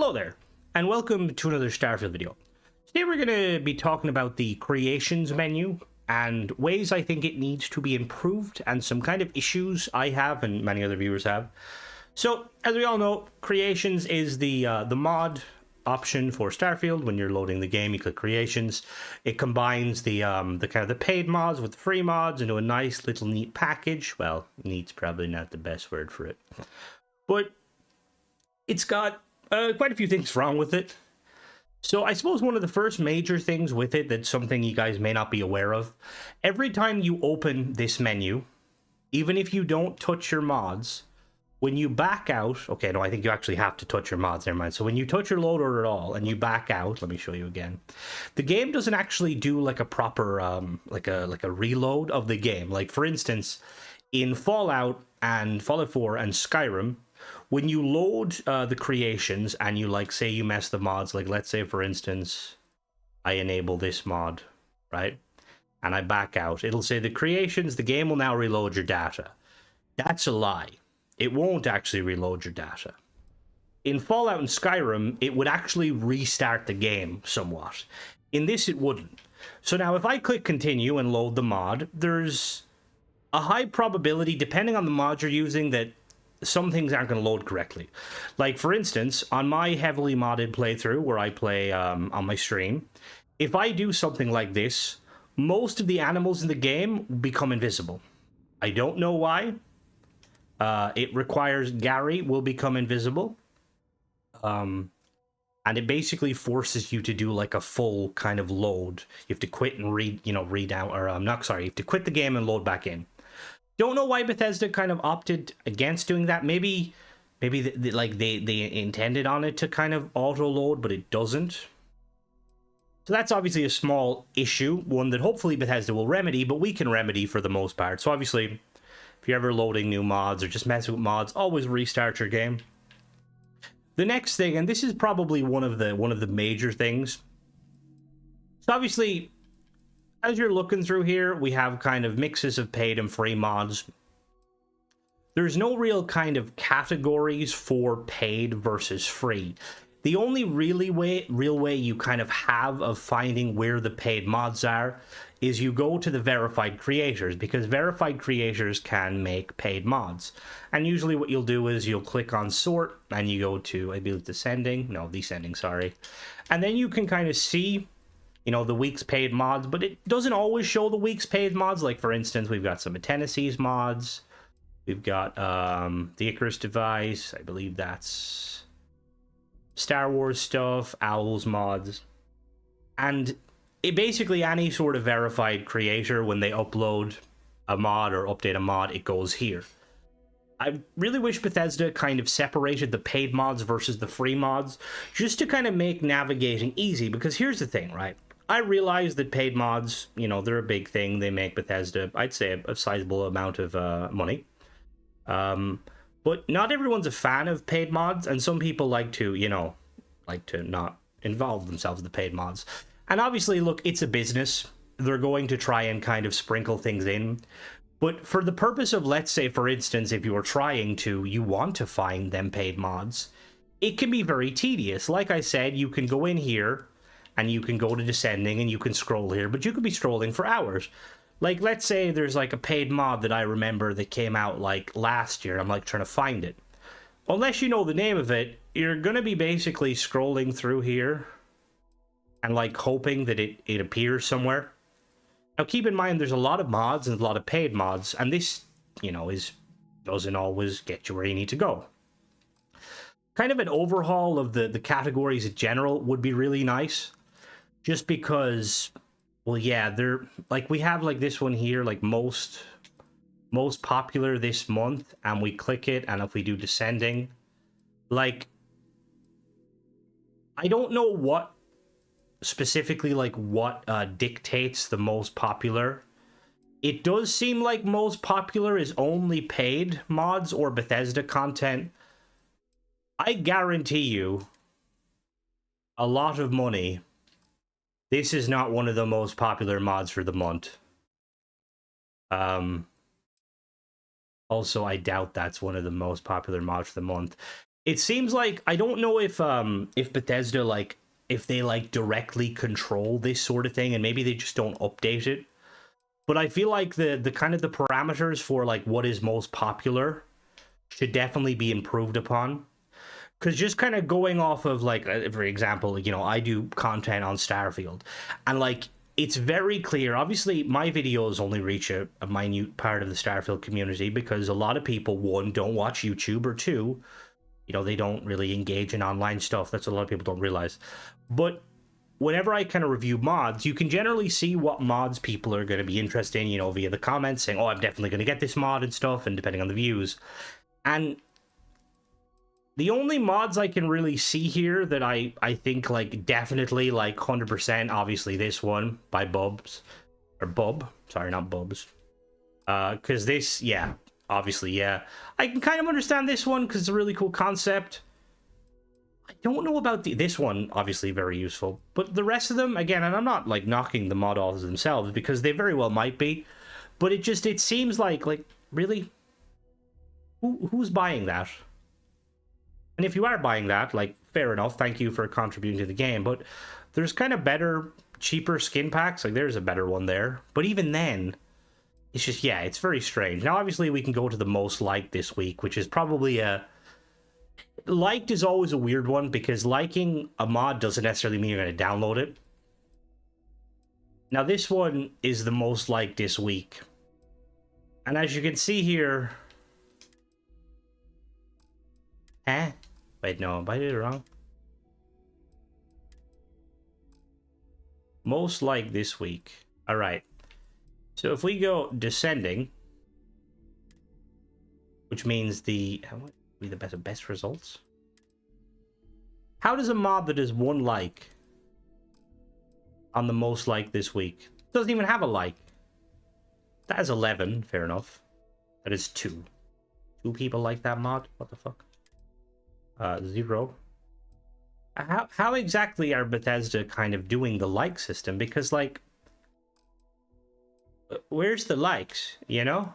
Hello there, and welcome to another Starfield video. Today we're going to be talking about the creations menu and ways I think it needs to be improved and some kind of issues I have and many other viewers have. So, as we all know, creations is the mod option for Starfield. When you're loading the game, you click creations. It combines the kind of the paid mods with the free mods into a nice little neat package. Well, neat's probably not the best word for it, but it's got quite a few things wrong with it. So I suppose one of the first major things with it that's something you guys may not be aware of, every time you open this menu, even if you don't touch your mods, when you back out, okay, no, I think you actually have to touch your mods, never mind. So when you touch your loader at all and you back out, let me show you again, the game doesn't actually do like a proper, like a reload of the game. Like for instance, in Fallout 4 and Skyrim, when you load the creations and you say you mess the mods, like let's say for instance, I enable this mod, right? And I back out, it'll say the creations, the game will now reload your data. That's a lie. It won't actually reload your data. In Fallout and Skyrim, it would actually restart the game somewhat. In this, it wouldn't. So now if I click continue and load the mod, there's a high probability, depending on the mod you're using, that some things aren't going to load correctly. Like, for instance, on my heavily modded playthrough, where I play on my stream, if I do something like this, most of the animals in the game become invisible. I don't know why. It requires Gary will become invisible. And it basically forces you to do like a full kind of load. You have to quit and read out, or you have to quit the game and load back in. Don't know why Bethesda kind of opted against doing that. Maybe they intended on it to kind of auto load, but it doesn't. So that's obviously a small issue, one that hopefully Bethesda will remedy, but we can remedy for the most part. So obviously, if you're ever loading new mods or just messing with mods, always restart your game. The next thing, and this is probably one of the major things. So obviously, as you're looking through here, we have kind of mixes of paid and free mods. There's no real kind of categories for paid versus free. The only real way you kind of have of finding where the paid mods are is you go to the verified creators, because verified creators can make paid mods. And usually what you'll do is you'll click on sort and you go to, I believe, descending, sorry. And then you can kind of see, the week's paid mods, but it doesn't always show the week's paid mods. Like for instance, we've got some of Tennessee's mods. We've got the Icarus device. I believe that's Star Wars stuff, Owl's mods. And it basically any sort of verified creator, when they upload a mod or update a mod, it goes here. I really wish Bethesda kind of separated the paid mods versus the free mods, just to kind of make navigating easy, because here's the thing, right? I realize that paid mods, they're a big thing. They make Bethesda, I'd say, a sizable amount of money. But not everyone's a fan of paid mods, and some people like to not involve themselves in the paid mods. And obviously, look, it's a business. They're going to try and kind of sprinkle things in. But for the purpose of, let's say, for instance, if you want to find them paid mods, it can be very tedious. Like I said, you can go in here, and you can go to descending and you can scroll here, but you could be scrolling for hours. Like, let's say there's like a paid mod that I remember that came out like last year. I'm like trying to find it. Unless you know the name of it, you're going to be basically scrolling through here and like hoping that it appears somewhere. Now keep in mind, there's a lot of mods and a lot of paid mods, and this, doesn't always get you where you need to go. Kind of an overhaul of the categories in general would be really nice. Just because, well, yeah, they're like, we have like this one here, like most popular this month, and we click it, and if we do descending, like, I don't know what specifically, like, what dictates the most popular. It does seem like most popular is only paid mods or Bethesda content. I guarantee you a lot of money, this is not one of the most popular mods for the month. Also, I doubt that's one of the most popular mods for the month. It seems like, I don't know if Bethesda, like, if they like directly control this sort of thing and maybe they just don't update it. But I feel like the kind of the parameters for like what is most popular should definitely be improved upon. Because just kind of going off of like, for example, you know, I do content on Starfield, and like it's very clear. Obviously, my videos only reach a minute part of the Starfield community because a lot of people, one, don't watch YouTube, or two, you know, they don't really engage in online stuff. That's what a lot of people don't realize. But whenever I kind of review mods, you can generally see what mods people are going to be interested in, you know, via the comments saying, oh, I'm definitely going to get this mod and stuff, and depending on the views. And the only mods I can really see here that I think, like, definitely, like, 100%, obviously this one by Bubs, or Bub, sorry, not Bubs. Because this, yeah, obviously, yeah. I can kind of understand this one because it's a really cool concept. I don't know about this one, obviously very useful, but the rest of them, again, and I'm not like knocking the mod authors themselves because they very well might be, but it seems like really, who's buying that? And if you are buying that, like, fair enough, thank you for contributing to the game, but there's kind of better, cheaper skin packs, like there's a better one there, but even then, it's just, yeah, it's very strange. Now obviously we can go to the most liked this week, which is probably a liked is always a weird one because liking a mod doesn't necessarily mean you're going to download it. Now this one is the most liked this week, and as you can see here, wait, no, I did it wrong. Most liked this week. All right, so if we go descending, which means the best results. How does a mod that is one like on the most like this week doesn't even have a like? That is 11, fair enough. That is 2 people like that mod. What the fuck? 0. How exactly are Bethesda kind of doing the like system? Because, like, where's the likes, you know?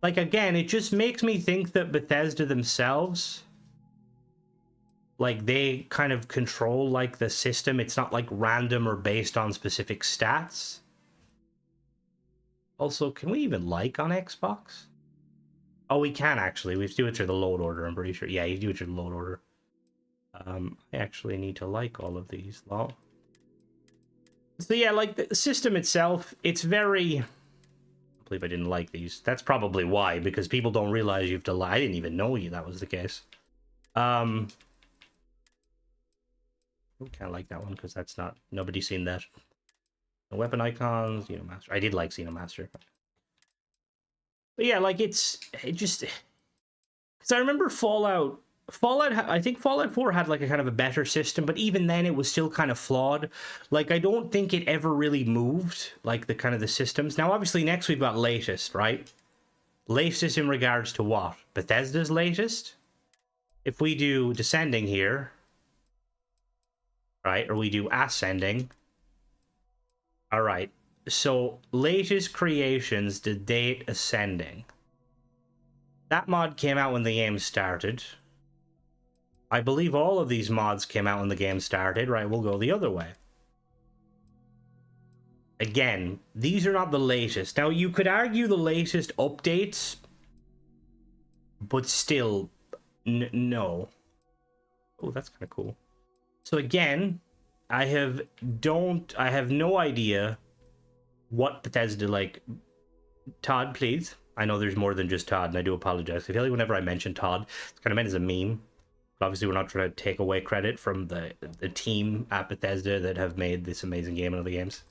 Like, again, it just makes me think that Bethesda themselves, like, they kind of control, like, the system. It's not, like, random or based on specific stats. Also, can we even like on Xbox? Oh, we can, actually. We have to do it through the load order, I'm pretty sure. Yeah, you do it through the load order. I actually need to like all of these. Lol. So, yeah, like, the system itself, it's very... I believe I didn't like these. That's probably why, because people don't realize you have to like. I didn't even know that was the case. I can't like that one because that's not, nobody's seen that. The weapon icons, you know, master. I did like Xenomaster. But yeah, like it just, because I remember Fallout, I think Fallout 4 had like a kind of a better system, but even then it was still kind of flawed. Like, I don't think it ever really moved, like, the kind of the systems. Now, obviously, next we've got latest, right? Latest in regards to what? Bethesda's latest? If we do descending here, right, or we do ascending. All right, so latest creations, the date ascending. That mod came out when the game started. I believe all of these mods came out when the game started, right? We'll go the other way. Again, these are not the latest. Now, you could argue the latest updates, but still, no. Oh, that's kind of cool. So again, I have no idea what Bethesda, like, Todd, please. I know there's more than just Todd, and I do apologize. I feel like whenever I mention Todd, it's kind of meant as a meme. But obviously, we're not trying to take away credit from the team at Bethesda that have made this amazing game and other games.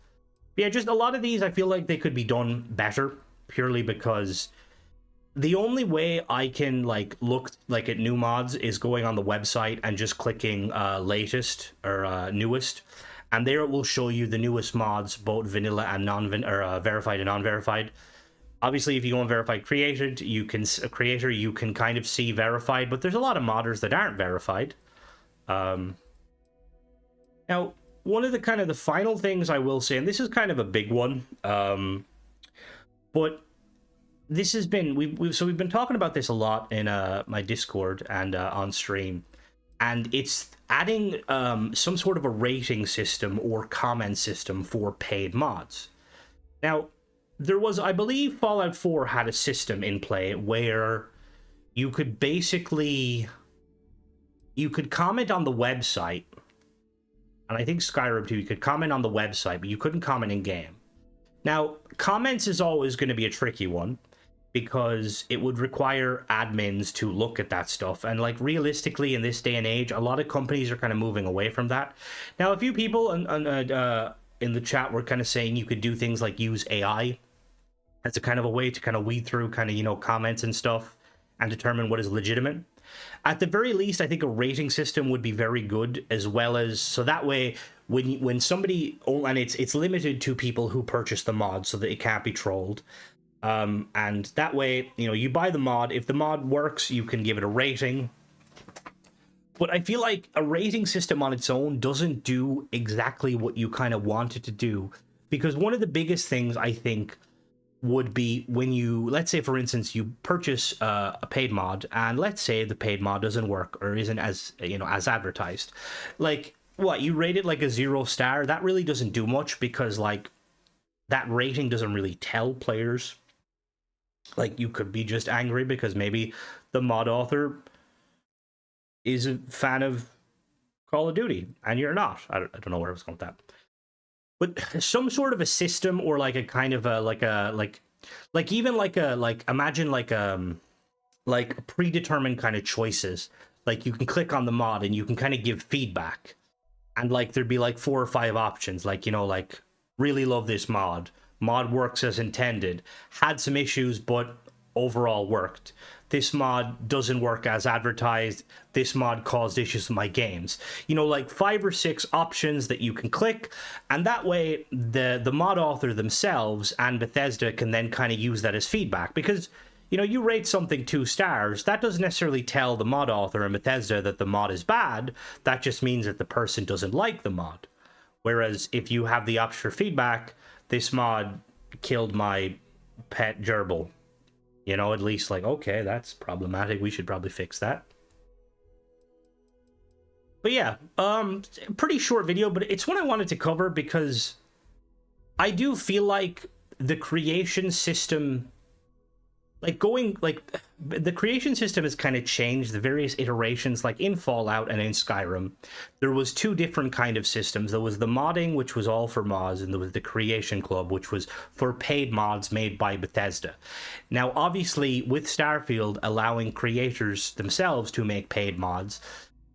But yeah, just a lot of these, I feel like they could be done better, purely because the only way I can, like, look, like, at new mods is going on the website and just clicking latest or newest, and there it will show you the newest mods, both vanilla and verified and non-verified. Obviously, if you go on verified created, you can kind of see verified, but there's a lot of modders that aren't verified. Now, one of the kind of the final things I will say, and this is kind of a big one, but this has been we've been talking about this a lot in my Discord and on stream, and it's adding some sort of a rating system or comment system for paid mods. Now, there was, I believe, Fallout 4 had a system in play where you could basically comment on the website, and I think Skyrim too. You could comment on the website, but you couldn't comment in game. Now, comments is always going to be a tricky one because it would require admins to look at that stuff. And like realistically, in this day and age, a lot of companies are kind of moving away from that. Now, a few people in the chat were kind of saying you could do things like use AI as a kind of a way to kind of weed through kind of, you know, comments and stuff and determine what is legitimate. At the very least, I think a rating system would be very good, as well as, so that way when somebody, and it's limited to people who purchase the mod so that it can't be trolled. And that way, you know, you buy the mod. If the mod works, you can give it a rating. But I feel like a rating system on its own doesn't do exactly what you kind of want it to do. Because one of the biggest things I think would be when you, let's say for instance, you purchase a paid mod, and let's say the paid mod doesn't work or isn't as, you know, as advertised. Like, what, you rate it like a 0 star? That really doesn't do much, because like that rating doesn't really tell players. Like, you could be just angry because maybe the mod author is a fan of Call of Duty and you're not. I don't know where I was going with that. But some sort of a system, or like a kind of a like even like imagine like predetermined kind of choices. Like, you can click on the mod and you can kind of give feedback, and like there'd be like 4 or 5 options, like, you know, like, really love this mod works as intended, had some issues but overall worked. This mod doesn't work as advertised. This mod caused issues with my games. You know, like 5 or 6 options that you can click, and that way the mod author themselves and Bethesda can then kind of use that as feedback. Because, you know, you rate something 2 stars, that doesn't necessarily tell the mod author and Bethesda that the mod is bad. That just means that the person doesn't like the mod. Whereas if you have the option for feedback, this mod killed my pet gerbil. You know, at least like, okay, that's problematic. We should probably fix that. But yeah, pretty short video, but it's one I wanted to cover because I do feel like the creation system, the creation system has kind of changed the various iterations. Like in Fallout and in Skyrim, there was 2 different kind of systems. There was the modding, which was all for mods, and there was the creation club, which was for paid mods made by Bethesda. Now, obviously, with Starfield allowing creators themselves to make paid mods,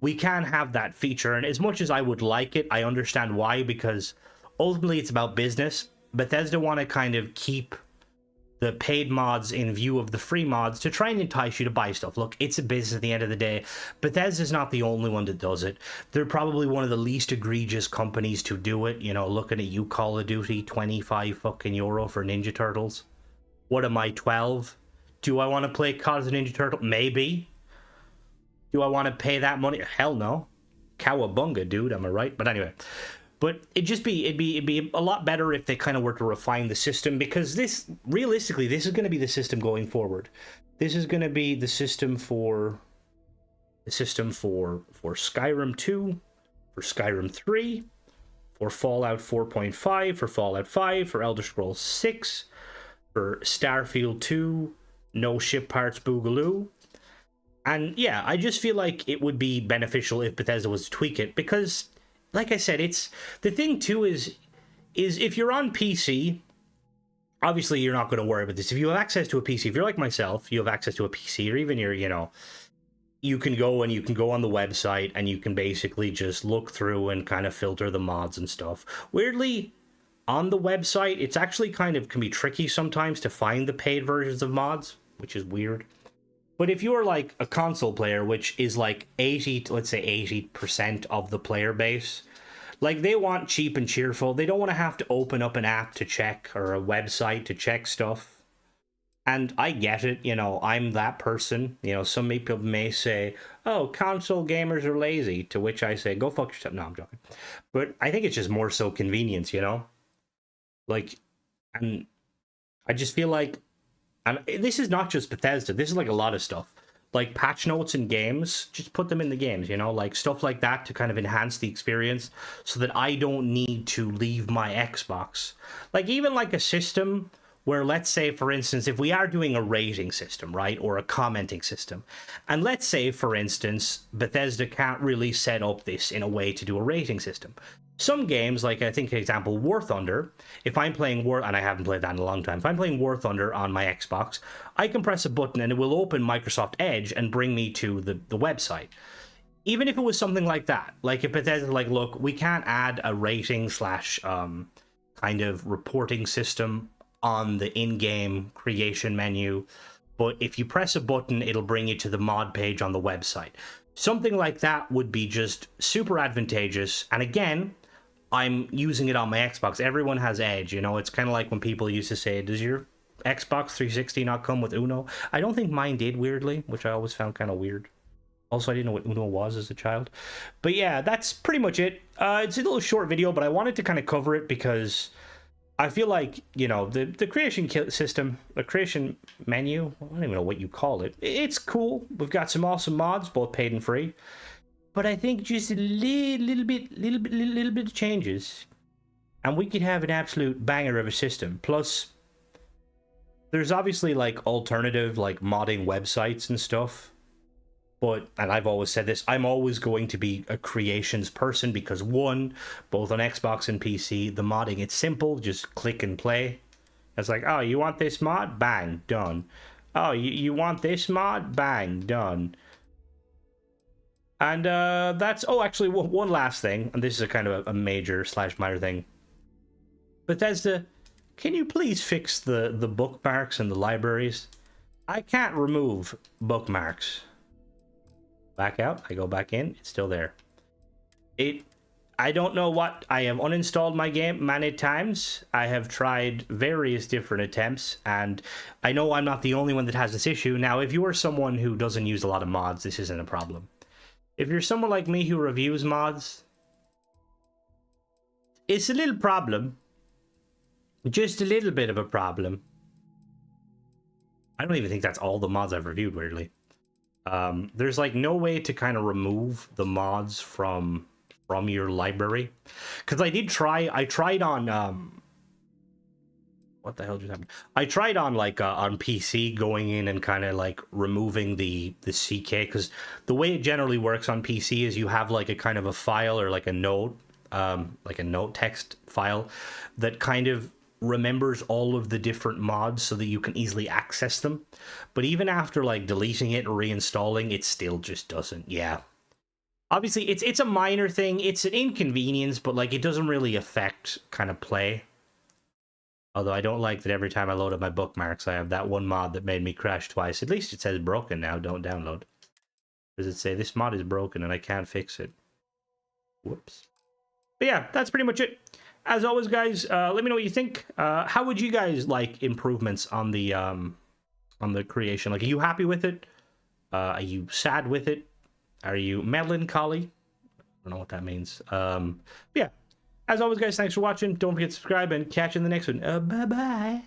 we can have that feature. And as much as I would like it, I understand why, because ultimately it's about business. Bethesda want to kind of keep the paid mods in view of the free mods to try and entice you to buy stuff. Look, it's a business at the end of the day. Bethesda's not the only one that does it. They're probably one of the least egregious companies to do it. You know, looking at you, Call of Duty, 25 fucking euro for Ninja Turtles. What am I, 12? Do I want to play Call of the Ninja Turtle? Maybe. Do I want to pay that money? Hell no. Cowabunga, dude, am I right? But anyway. But it'd be a lot better if they kind of were to refine the system, because this, realistically, this is going to be the system going forward. This is going to be the system for Skyrim 2, for Skyrim 3, for Fallout 4.5, for Fallout 5, for Elder Scrolls 6, for Starfield 2, no ship parts boogaloo. And yeah, I just feel like it would be beneficial if Bethesda was to tweak it, because like I said, it's the thing too is if you're on PC, obviously you're not going to worry about this. If you have access to a PC, if you're like myself, you have access to a PC, or even you're, you know, you can go on the website and you can basically just look through and kind of filter the mods and stuff. Weirdly, on the website, it's actually kind of can be tricky sometimes to find the paid versions of mods, which is weird. But if you're like a console player, which is like 80% of the player base, like they want cheap and cheerful. They don't want to have to open up an app to check, or a website to check stuff. And I get it, you know, I'm that person. You know, some people may say, oh, console gamers are lazy, to which I say, go fuck yourself. No, I'm joking. But I think it's just more so convenience, you know? Like, and I just feel like And this is not just Bethesda. This is like a lot of stuff. Like patch notes in games, just put them in the games, you know, like stuff like that to kind of enhance the experience so that I don't need to leave my Xbox. Like even like a system where, let's say, for instance, if we are doing a rating system, right, or a commenting system, and let's say, for instance, Bethesda can't really set up this in a way to do a rating system. Some games, like I think, for example, War Thunder, if I'm playing War, and I haven't played that in a long time, if I'm playing War Thunder on my Xbox, I can press a button and it will open Microsoft Edge and bring me to the website. Even if it was something like that, like if Bethesda, like, look, we can't add a rating slash kind of reporting system on the in-game creation menu, but if you press a button, it'll bring you to the mod page on the website. Something like that would be just super advantageous. And again, I'm using it on my Xbox. Everyone has Edge, you know. It's kind of like when people used to say, does your Xbox 360 not come with Uno? I don't think mine did, weirdly, which I always found kind of weird. Also, I didn't know what Uno was as a child. But yeah, that's pretty much it. It's a little short video, but I wanted to kind of cover it because I feel like, you know, the creation system, the creation menu, I don't even know what you call it. It's cool. We've got some awesome mods, both paid and free. But I think just a little bit of changes, and we could have an absolute banger of a system. Plus, there's obviously like alternative like modding websites and stuff. But, and I've always said this, I'm always going to be a creations person because one, both on Xbox and PC, the modding, it's simple, just click and play. It's like, oh, you want this mod? Bang, done. Oh, you want this mod? Bang, done. And that's... Oh, actually, one last thing. And this is a kind of a major / minor thing. Bethesda, can you please fix the bookmarks and the libraries? I can't remove bookmarks. Back out. I go back in. It's still there. I don't know what... I have uninstalled my game many times. I have tried various different attempts. And I know I'm not the only one that has this issue. Now, if you are someone who doesn't use a lot of mods, this isn't a problem. If you're someone like me who reviews mods, it's a little problem. Just a little bit of a problem. I don't even think that's all the mods I've reviewed, weirdly. There's like no way to kind of remove the mods from your library. Because I tried on... what the hell just happened? I tried on like on PC going in and kind of like removing the CK, because the way it generally works on PC is you have like a kind of a file or like a note text file that kind of remembers all of the different mods so that you can easily access them. But even after like deleting it and reinstalling, it still just doesn't. Yeah. Obviously it's a minor thing, it's an inconvenience, but like it doesn't really affect kind of play. Although I don't like that every time I load up my bookmarks, I have that one mod that made me crash twice. At least it says broken now, don't download. Does it say this mod is broken and I can't fix it? Whoops. But yeah, that's pretty much it. As always, guys, let me know what you think. How would you guys like improvements on the creation? Like, are you happy with it? Are you sad with it? Are you melancholy? I don't know what that means. Yeah. As always, guys, thanks for watching. Don't forget to subscribe and catch you in the next one. Bye-bye.